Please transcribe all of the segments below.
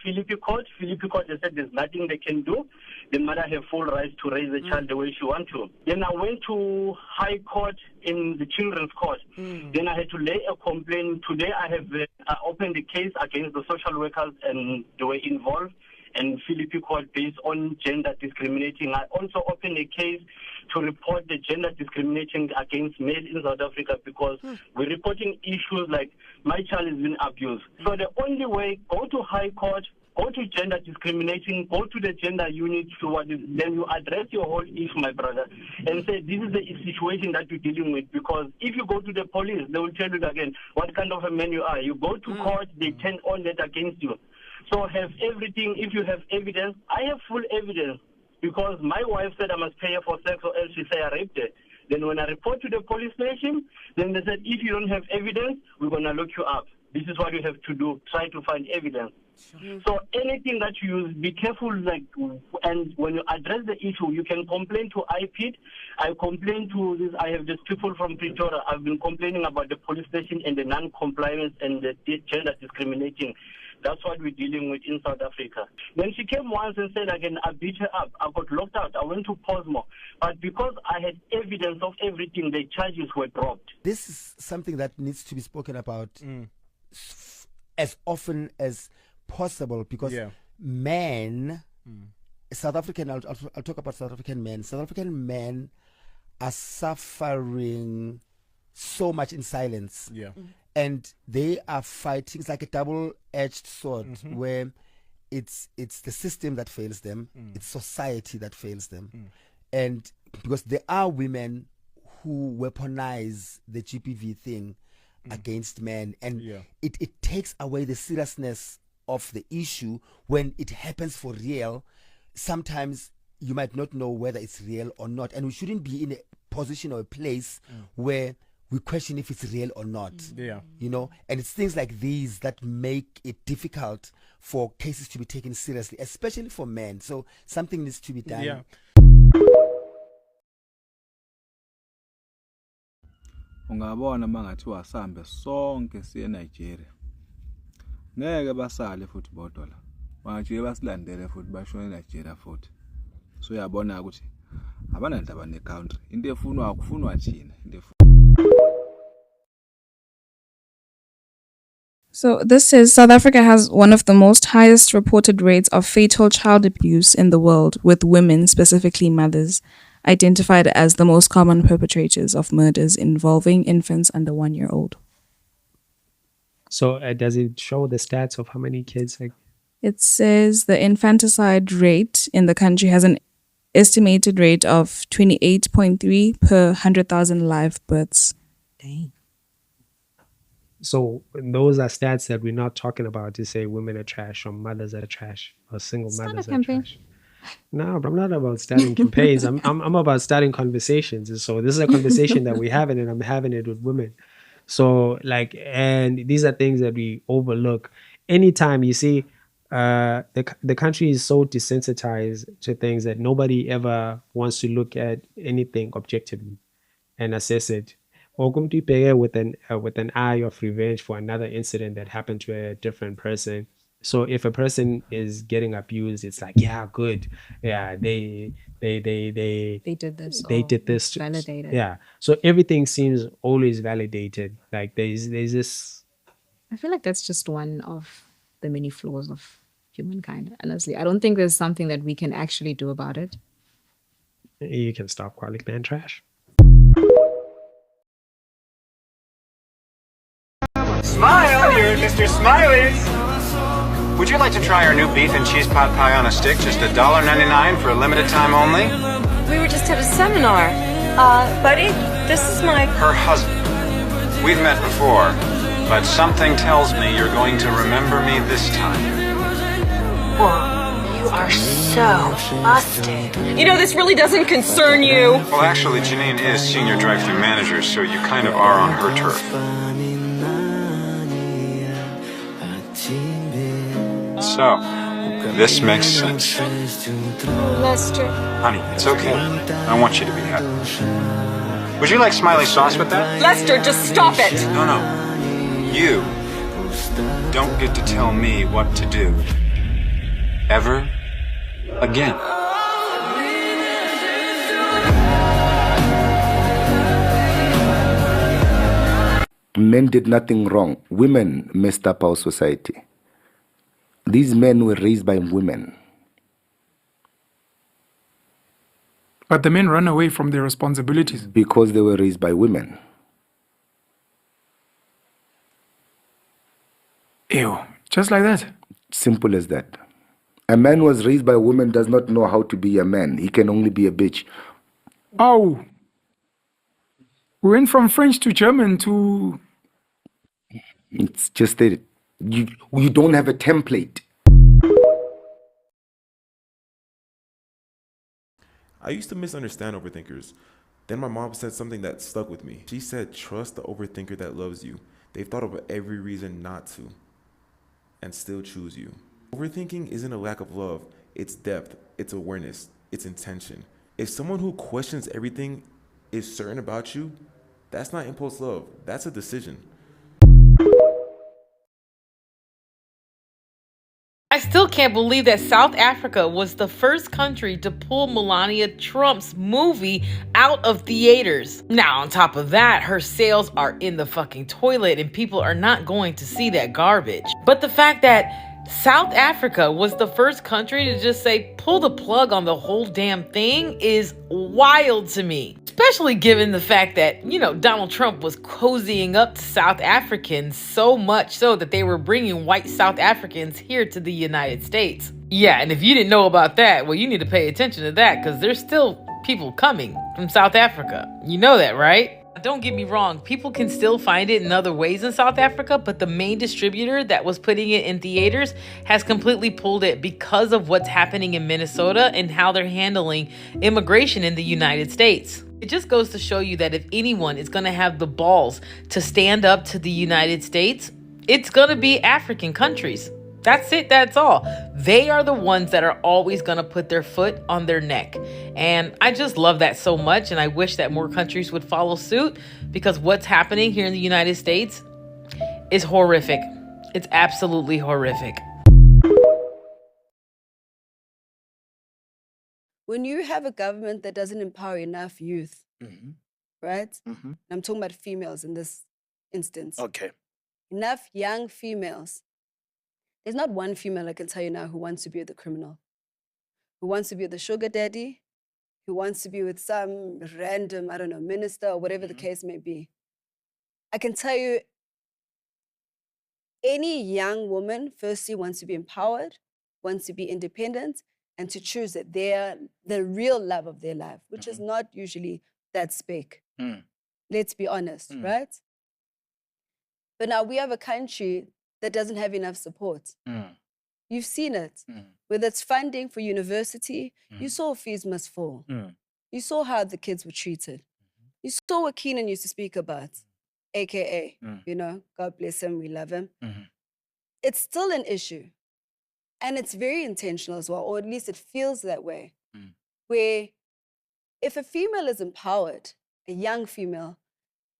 report Philippi Court. Philippi Court, they said there's nothing they can do. The mother have full rights to raise the child the way she wants to. Then I went to High Court in the Children's Court. Then I had to lay a complaint. Today I opened the case against the social workers and they were involved, and Philippi Court based on gender discriminating. I also opened a case to report the gender discriminating against males in South Africa because we're reporting issues like my child has been abused. So the only way, go to High Court, go to gender discriminating, go to the gender unit, then you address your whole issue, my brother, and say this is the situation that you're dealing with. Because if you go to the police, they will tell you again what kind of a man you are. You go to court, they turn on that against you. So have everything. If you have evidence, I have full evidence because my wife said I must pay her for sex or else she say I raped her. Then when I report to the police station, then they said if you don't have evidence, we're going to lock you up. This is what you have to do, try to find evidence. So anything that you use, be careful, and when you address the issue, you can complain to IPID. I complain to this. I have these people from Pretoria. I've been complaining about the police station and the non-compliance and the gender discriminating. That's what we're dealing with in South Africa. Then she came once and said again, I beat her up. I got locked out. I went to Posmo. But because I had evidence of everything, the charges were dropped. This is something that needs to be spoken about as often as possible because men, South African, I'll talk about South African men. South African men are suffering so much in silence. And they are fighting. It's like a double-edged sword where it's the system that fails them. It's society that fails them. And because there are women who weaponize the GBV thing against men. And it takes away the seriousness of the issue when it happens for real. Sometimes you might not know whether it's real or not. And we shouldn't be in a position or a place where we question if it's real or not. You know, and it's things like these that make it difficult for cases to be taken seriously, especially for men. So something needs to be done. Ungabona mangathiwa sambe sonke siye Nigeria. Ngeke basale futhi bodola. Manje basilandele futhi bashone Nigeria futhi. So uyabona ukuthi abanandaba ne country. Into efunwa akufunwa thina. So this says South Africa has one of the most highest reported rates of fatal child abuse in the world, with women, specifically mothers, identified as the most common perpetrators of murders involving infants under 1 year old. So does it show the stats of how many kids? It says the infanticide rate in the country has an estimated rate of 28.3 per 100,000 live births. Dang. So those are stats that we're not talking about to say women are trash or mothers are trash or single mothers are trash. No, but I'm not about starting campaigns. I'm about starting conversations. So this is a conversation that we're having, and I'm having it with women. So and these are things that we overlook. Anytime you see the country is so desensitized to things that nobody ever wants to look at anything objectively and assess it. Or with an eye of revenge for another incident that happened to a different person. So if a person is getting abused, it's like, yeah, good. Yeah, they did this. They did this. Validated. Yeah. So everything seems always validated. Like there's this. I feel like that's just one of the many flaws of humankind. Honestly, I don't think there's something that we can actually do about it. You can stop calling man trash. Smile, you're Mr. Smiley. Would you like to try our new beef and cheese pot pie on a stick? Just $1.99 for a limited time only? We were just at a seminar. Buddy, this is her husband. We've met before, but something tells me you're going to remember me this time. Whoa, you are so busted. You know, this really doesn't concern you. Well, actually, Janine is senior drive-thru manager, so you kind of are on her turf. So, this makes sense. Lester. Honey, it's okay. I want you to be happy. Would you like smiley sauce with that? Lester, just stop it! No. You don't get to tell me what to do. ever again. Men did nothing wrong. Women messed up our society. These men were raised by women. But the men run away from their responsibilities. Because they were raised by women. Ew, just like that. Simple as that. A man who was raised by a woman does not know how to be a man. He can only be a bitch. Oh. We went from French to German to... It's just that you don't have a template. I used to misunderstand overthinkers. Then my mom said something that stuck with me. She said, trust the overthinker that loves you. They've thought of every reason not to and still choose you. Overthinking isn't a lack of love. It's depth, it's awareness, it's intention. If someone who questions everything is certain about you, that's not impulse love. That's a decision. I still can't believe that South Africa was the first country to pull Melania Trump's movie out of theaters. Now, on top of that, her sales are in the fucking toilet and people are not going to see that garbage. But the fact that South Africa was the first country to just say, pull the plug on the whole damn thing is wild to me. Especially given the fact that, Donald Trump was cozying up to South Africans so much so that they were bringing white South Africans here to the United States. Yeah, and if you didn't know about that, well, you need to pay attention to that because there's still people coming from South Africa. You know that, right? Don't get me wrong, people can still find it in other ways in South Africa, but the main distributor that was putting it in theaters has completely pulled it because of what's happening in Minnesota and how they're handling immigration in the United States. It just goes to show you that if anyone is going to have the balls to stand up to the United States, it's going to be African countries. That's it. That's all. They are the ones that are always going to put their foot on their neck. And I just love that so much. And I wish that more countries would follow suit because what's happening here in the United States is horrific. It's absolutely horrific. When you have a government that doesn't empower enough youth, right? I'm talking about females in this instance. Okay. Enough young females. There's not one female I can tell you now who wants to be with a criminal, who wants to be with a sugar daddy, who wants to be with some random, minister or whatever the case may be. I can tell you any young woman, firstly, wants to be empowered, wants to be independent, and to choose that they're the real love of their life, which is not usually that spec. Let's be honest, right? But now we have a country that doesn't have enough support. You've seen it. Whether it's funding for university, you saw fees must fall. You saw how the kids were treated. You saw what Keenan used to speak about, AKA, God bless him, we love him. It's still an issue. And it's very intentional as well, or at least it feels that way, where if a female is empowered, a young female,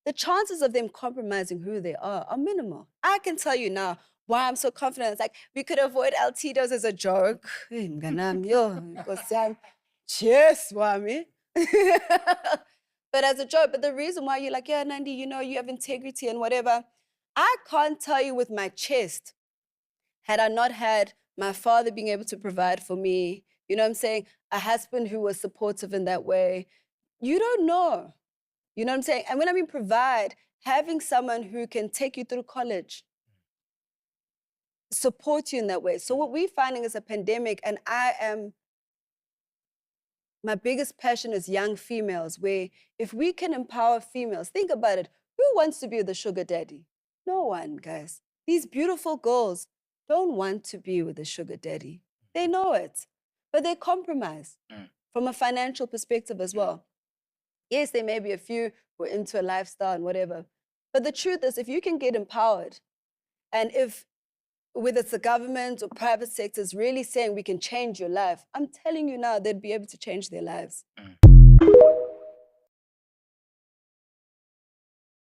the chances of them compromising who they are minimal. I can tell you now why I'm so confident. It's like, we could avoid Altidos as a joke. Cheers, Wami. But as a joke, but the reason why you're like, yeah, Nandi, you have integrity and whatever, I can't tell you with my chest, had I not had my father being able to provide for me, a husband who was supportive in that way, you don't know. You know what I'm saying? And when I mean provide, having someone who can take you through college, support you in that way. So what we're finding is a pandemic, and my biggest passion is young females, where if we can empower females, think about it, who wants to be with a sugar daddy? No one, guys. These beautiful girls don't want to be with a sugar daddy. They know it, but they compromise from a financial perspective as well. Yes, there may be a few who are into a lifestyle and whatever. But the truth is, if you can get empowered, and if, whether it's the government or private sectors really saying we can change your life, I'm telling you now, they'd be able to change their lives.